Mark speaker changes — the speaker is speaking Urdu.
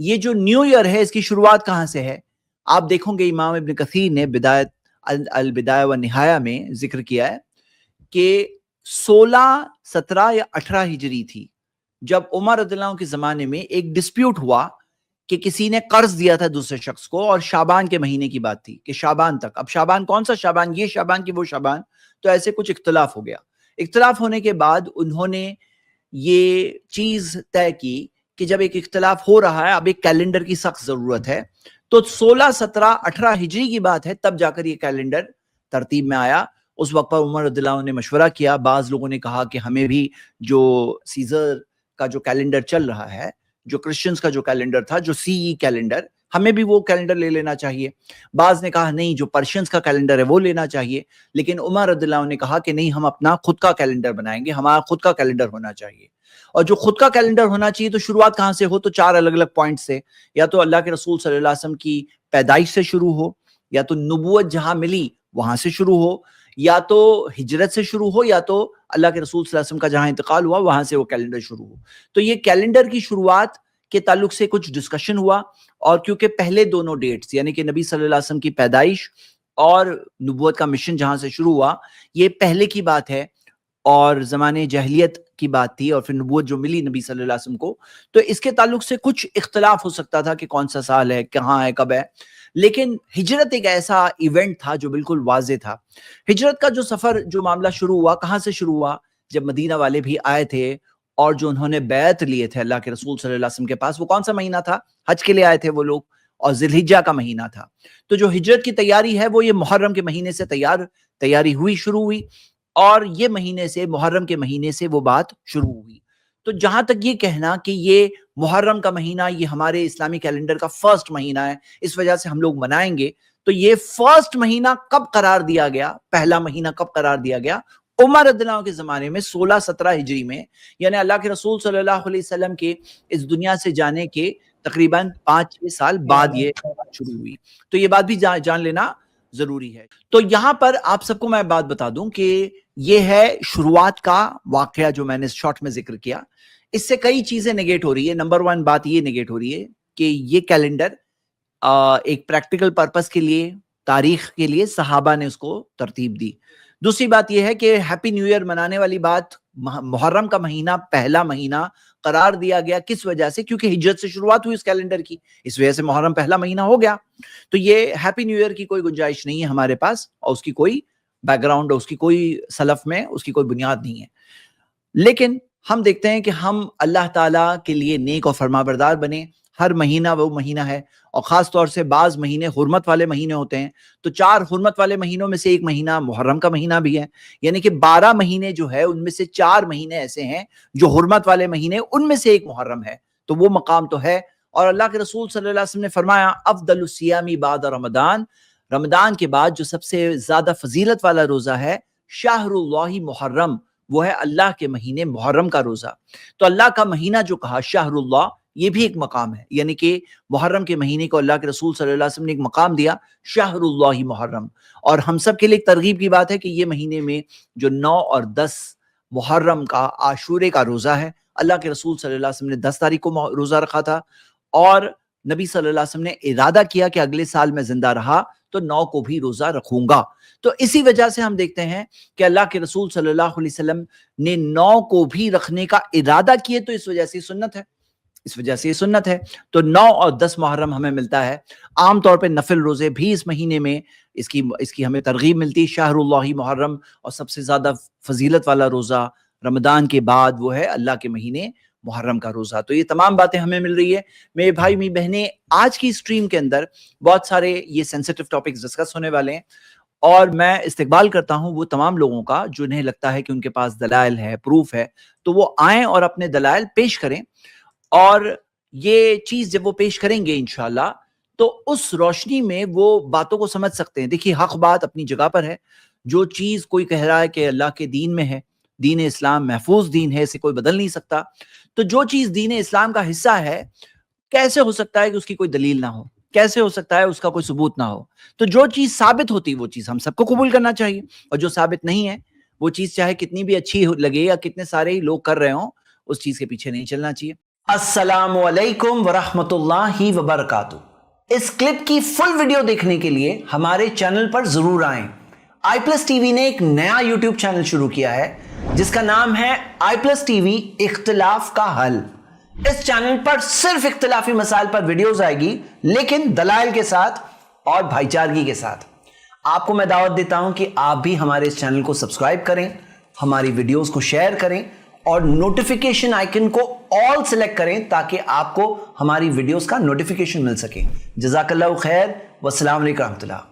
Speaker 1: یہ جو نیو ایئر ہے اس کی شروعات کہاں سے ہے؟ آپ دیکھو گے امام ابن کثیر نے البدایہ و نہایہ میں ذکر کیا ہے کہ 16 17 یا 18 ہجری تھی جب عمر رضی اللہ عنہ کے زمانے میں ایک ڈسپیوٹ ہوا کہ کسی نے قرض دیا تھا دوسرے شخص کو، اور شعبان کے مہینے کی بات تھی کہ شعبان تک، اب شعبان کون سا شعبان، یہ شعبان کی وہ شعبان، تو ایسے کچھ اختلاف ہو گیا۔ اختلاف ہونے کے بعد انہوں نے یہ چیز طے کی کہ جب ایک اختلاف ہو رہا ہے، اب ایک کیلنڈر کی سخت ضرورت ہے، تو 16 17 18 ہجری کی بات ہے، تب جا کر یہ کیلنڈر ترتیب میں آیا۔ اس وقت پر عمر رضی اللہ عنہ نے مشورہ کیا، بعض لوگوں نے کہا کہ ہمیں بھی جو سیزر کا جو کیلنڈر چل رہا ہے، جو کرسچنز کا جو کیلنڈر تھا، جو سی ای کیلنڈر، ہمیں بھی وہ کیلنڈر لے لینا چاہیے۔ بعض نے کہا نہیں، جو پرشینز کا کیلنڈر ہے وہ لینا چاہیے، لیکن عمر رضی اللہ عنہ نے کہا کہ نہیں، ہم اپنا خود کا کیلنڈر بنائیں گے، ہمارا خود کا کیلنڈر ہونا چاہیے۔ اور جو خود کا کیلنڈر ہونا چاہیے تو شروعات کہاں سے ہو؟ تو 4 الگ الگ پوائنٹ سے، یا تو اللہ کے رسول صلی اللہ علیہ وسلم کی پیدائش سے شروع ہو، یا تو نبوت جہاں ملی وہاں سے شروع ہو، یا تو ہجرت سے شروع ہو، یا تو اللہ کے رسول صلی اللہ علیہ وسلم کا جہاں انتقال ہوا وہاں سے وہ کیلنڈر شروع ہو۔ تو یہ کیلنڈر کی شروعات کے تعلق سے کچھ ڈسکشن ہوا، اور کیونکہ پہلے دونوں ڈیٹس یعنی کہ نبی صلی اللہ علیہ وسلم کی پیدائش اور نبوت کا مشن جہاں سے شروع ہوا، یہ پہلے کی بات ہے اور زمانے جاہلیت کی بات تھی، اور پھر نبوت جو ملی نبی صلی اللہ علیہ وسلم کو، تو اس کے تعلق سے کچھ اختلاف ہو سکتا تھا کہ کون سا سال ہے، کہاں ہے، کب ہے۔ لیکن ہجرت ایک ایسا ایونٹ تھا جو بالکل واضح تھا۔ ہجرت کا جو سفر، جو معاملہ شروع ہوا، کہاں سے شروع ہوا؟ جب مدینہ والے بھی آئے تھے اور جو انہوں نے بیعت لیے تھے اللہ کے رسول صلی اللہ علیہ وسلم کے پاس، وہ کون سا مہینہ تھا؟ حج کے لیے آئے تھے وہ لوگ، اور ذی الحجہ کا مہینہ تھا۔ تو جو ہجرت کی تیاری ہے وہ یہ محرم کے مہینے سے تیاری ہوئی، شروع ہوئی، اور یہ مہینے سے، محرم کے مہینے سے وہ بات شروع ہوئی۔ تو جہاں تک یہ کہنا کہ یہ محرم کا مہینہ یہ ہمارے اسلامی کیلنڈر کا فرسٹ مہینہ ہے، اس وجہ سے ہم لوگ منائیں گے، تو یہ فرسٹ مہینہ کب قرار دیا گیا، پہلا مہینہ کب قرار دیا گیا؟ عمر رضی اللہ عنہ کے زمانے میں 16 17 ہجری میں، یعنی اللہ کے رسول صلی اللہ علیہ وسلم کے اس دنیا سے جانے کے تقریباً 5-6 سال بعد یہ شروع ہوئی۔ تو یہ بات بھی جان لینا ضروری ہے۔ تو یہاں پر آپ سب کو میں بات بتا دوں کہ یہ ہے شروعات کا واقعہ جو میں نے شارٹ میں ذکر کیا۔ اس سے کئی چیزیں نگیٹ ہو رہی ہے۔ نمبر 1 بات یہ نگیٹ ہو رہی ہے کہ یہ کیلنڈر ایک پریکٹیکل پرپس کے لیے، تاریخ کے لیے صحابہ نے اس کو ترتیب دی۔ دوسری بات یہ ہے کہ ہیپی نیو ایئر منانے والی بات، محرم کا مہینہ پہلا مہینہ قرار دیا گیا کس وجہ سے؟ کیونکہ ہجرت سے شروعات ہوئی اس کیلنڈر کی، اس وجہ سے محرم پہلا مہینہ ہو گیا۔ تو یہ ہیپی نیو ایئر کی کوئی گنجائش نہیں ہے ہمارے پاس، اور اس کی کوئی بیک گراؤنڈ، اس کی کوئی سلف میں اس کی کوئی بنیاد نہیں ہے۔ لیکن ہم دیکھتے ہیں کہ ہم اللہ تعالیٰ کے لیے نیک اور فرمانبردار بنے۔ ہر مہینہ وہ مہینہ ہے، اور خاص طور سے بعض مہینے حرمت والے مہینے ہوتے ہیں، تو 4 حرمت والے مہینوں میں سے ایک مہینہ محرم کا مہینہ بھی ہے، یعنی کہ 12 مہینے جو ہے ان میں سے 4 مہینے ایسے ہیں جو حرمت والے مہینے، ان میں سے ایک محرم ہے، تو وہ مقام تو ہے۔ اور اللہ کے رسول صلی اللہ علیہ وسلم نے فرمایا افضل الصیام بعد رمضان، رمضان کے بعد جو سب سے زیادہ فضیلت والا روزہ ہے، شہر اللہ محرم، وہ ہے اللہ کے مہینے محرم کا روزہ۔ تو اللہ کا مہینہ جو کہا شہر اللہ، یہ بھی ایک مقام ہے، یعنی کہ محرم کے مہینے کو اللہ کے رسول صلی اللہ علیہ وسلم نے ایک مقام دیا، شہر اللہ محرم۔ اور ہم سب کے لیے ایک ترغیب کی بات ہے کہ یہ مہینے میں جو 9 اور 10 محرم کا عاشورے کا روزہ ہے، اللہ کے رسول صلی اللہ علیہ وسلم نے 10 تاریخ کو روزہ رکھا تھا، اور نبی صلی اللہ علیہ وسلم نے ارادہ کیا کہ اگلے سال میں زندہ رہا تو 9 کو بھی روزہ رکھوں گا۔ تو اسی وجہ سے ہم دیکھتے ہیں کہ اللہ کے رسول صلی اللہ علیہ وسلم نے 9 کو بھی رکھنے کا ارادہ کیے، تو اس وجہ سے سنت ہے، اس وجہ سے یہ سنت ہے۔ تو 9 اور 10 محرم ہمیں ملتا ہے۔ عام طور پہ نفل روزے بھی اس مہینے میں اس کی ہمیں ترغیب ملتی ہے، شہر اللہ محرم، اور سب سے زیادہ فضیلت والا روزہ رمضان کے بعد وہ ہے اللہ کے مہینے محرم کا روزہ۔ تو یہ تمام باتیں ہمیں مل رہی ہے۔ میرے بھائی میری بہنیں، آج کی اسٹریم کے اندر بہت سارے یہ سینسیٹیو ٹاپکس ڈسکس ہونے والے ہیں، اور میں استقبال کرتا ہوں وہ تمام لوگوں کا جنہیں لگتا ہے کہ ان کے پاس دلائل ہے، پروف ہے، تو وہ آئیں اور اپنے دلائل پیش کریں، اور یہ چیز جب وہ پیش کریں گے انشاءاللہ تو اس روشنی میں وہ باتوں کو سمجھ سکتے ہیں۔ دیکھیے، حق بات اپنی جگہ پر ہے، جو چیز کوئی کہہ رہا ہے کہ اللہ کے دین میں ہے، دین اسلام محفوظ دین ہے، اسے کوئی بدل نہیں سکتا، تو جو چیز دین اسلام کا حصہ ہے، کیسے ہو سکتا ہے کہ اس کی کوئی دلیل نہ ہو؟ کیسے ہو سکتا ہے اس کا کوئی ثبوت نہ ہو؟ تو جو چیز ثابت ہوتی وہ چیز ہم سب کو قبول کرنا چاہیے، اور جو ثابت نہیں ہے وہ چیز چاہے کتنی بھی اچھی لگے یا کتنے سارے ہی لوگ کر رہے ہوں، اس چیز کے پیچھے نہیں چلنا چاہیے۔ السلام علیکم ورحمۃ اللہ وبرکاتہ۔ اس کلپ کی فل ویڈیو دیکھنے کے لیے ہمارے چینل پر ضرور آئیں۔ آئی پلس ٹی وی نے ایک نیا یوٹیوب چینل شروع کیا ہے جس کا نام ہے آئی پلس ٹی وی اختلاف کا حل۔ اس چینل پر صرف اختلافی مسائل پر ویڈیوز آئے گی، لیکن دلائل کے ساتھ اور بھائی چارگی کے ساتھ۔ آپ کو میں دعوت دیتا ہوں کہ آپ بھی ہمارے اس چینل کو سبسکرائب کریں، ہماری ویڈیوز کو شیئر کریں اور نوٹیفیکیشن آئیکن کو آل سلیکٹ کریں تاکہ آپ کو ہماری ویڈیوز کا نوٹیفیکیشن مل سکے۔ جزاک اللہ خیر، والسلام علیکم ورحمۃ اللہ۔